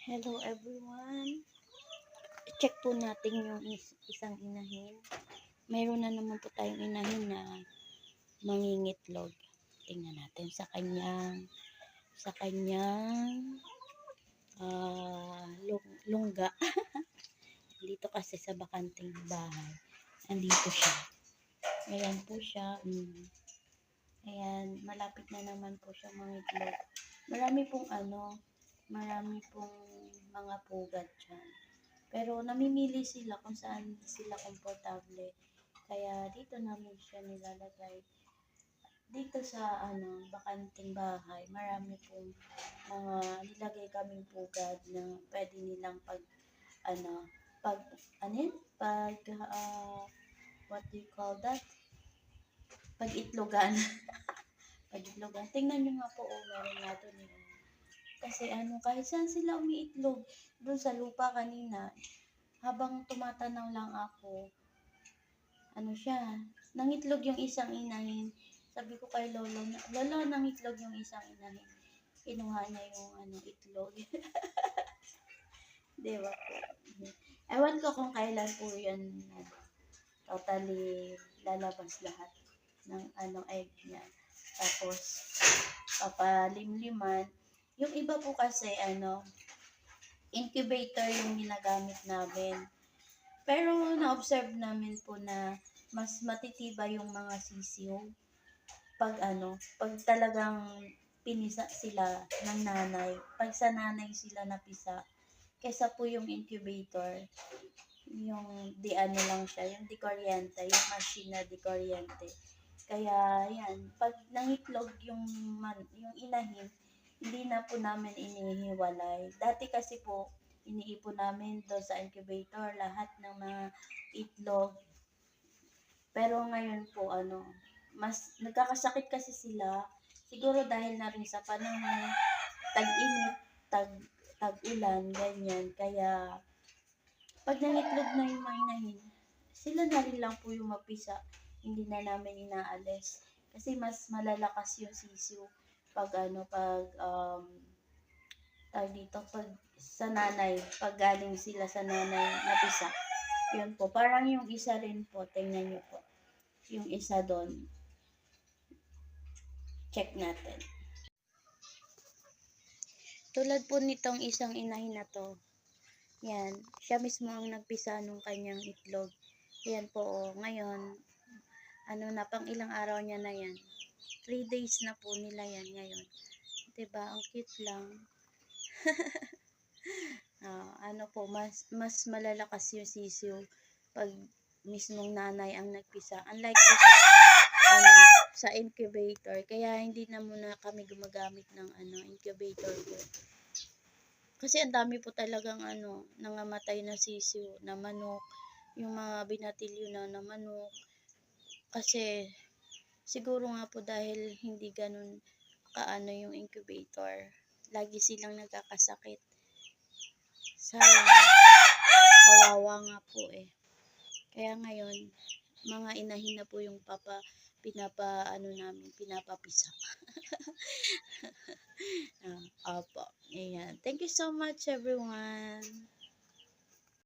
Hello everyone. I-check po natin yung isang inahin. Mayroon na naman po tayong inahin na mangingitlog. Tingnan natin sa kanyang lungga. Dito kasi sa bakanting bahay. Andito siya. Ayan po siya. Ayan, malapit na naman po siya mangitlog. Marami pong mga pugat dyan. Pero namimili sila kung saan sila komportable. Kaya dito namin siya nilalagay. Dito sa bakanting bahay, marami pong mga nilagay kaming pugad na pwede nilang what do you call that? Pag-itlogan. Pag-itlogan. Tingnan nyo nga po, meron nga doon eh. Kasi kahit saan sila umiitlog, doon sa lupa kanina, habang tumatanaw lang ako, nangitlog yung isang inahin. Sabi ko kay Lolo, Lolo, nangitlog yung isang inahin. Kinuha niya yung itlog. Diba po? Ewan ko kung kailan po yan totally lalabas lahat ng egg niya. Tapos, papalimliman. Yung iba po kasi, incubator yung ginagamit namin. Pero, na-observe namin po na mas matitiba yung mga sisiw pag talagang pinisa sila ng nanay. Pag sa nanay sila napisa, kesa po yung incubator, yung lang siya, yung di kuryente, yung machine na di kuryente. Kaya, yan, pag nangitlog yung inahin, hindi na po namin inihiwalay. Dati kasi po, iniipon namin doon sa incubator, lahat ng mga itlog. Pero ngayon po, mas nagkakasakit kasi sila. Siguro dahil na rin sa panahon, tag-init, tag-ulan, ganyan. Kaya, pag nangitlog na yung mga inahin, sila na rin lang po yung mapisa. Hindi na namin inaalis. Kasi mas malalakas yung sisiw pag pag sa nanay, pag galing sila sa nanay napisa. Yun po, parang yung isa rin po, tingnan nyo po. Yung isa doon. Check natin. Tulad po nitong isang inahin na to. Yan, siya mismo ang nagpisa nung kanyang itlog. Yan po, ngayon, pang ilang araw niya na yan. 3 days na po nila yan ngayon. Diba, ang cute lang. Mas malalakas yung sisiw pag mismong nanay ang nagpisa. Unlike sa incubator. Kaya hindi na muna kami gumagamit ng incubator po. Kasi ang dami po talagang nangamatay na sisiw, na manok, yung mga binatilyo na manok. Kasi siguro nga po dahil hindi ganun yung incubator. Lagi silang nagkakasakit. Sayang, kawawa nga po eh. Kaya ngayon, mga inahin na po yung pinapapisa. Opo. Ayan. Thank you so much everyone.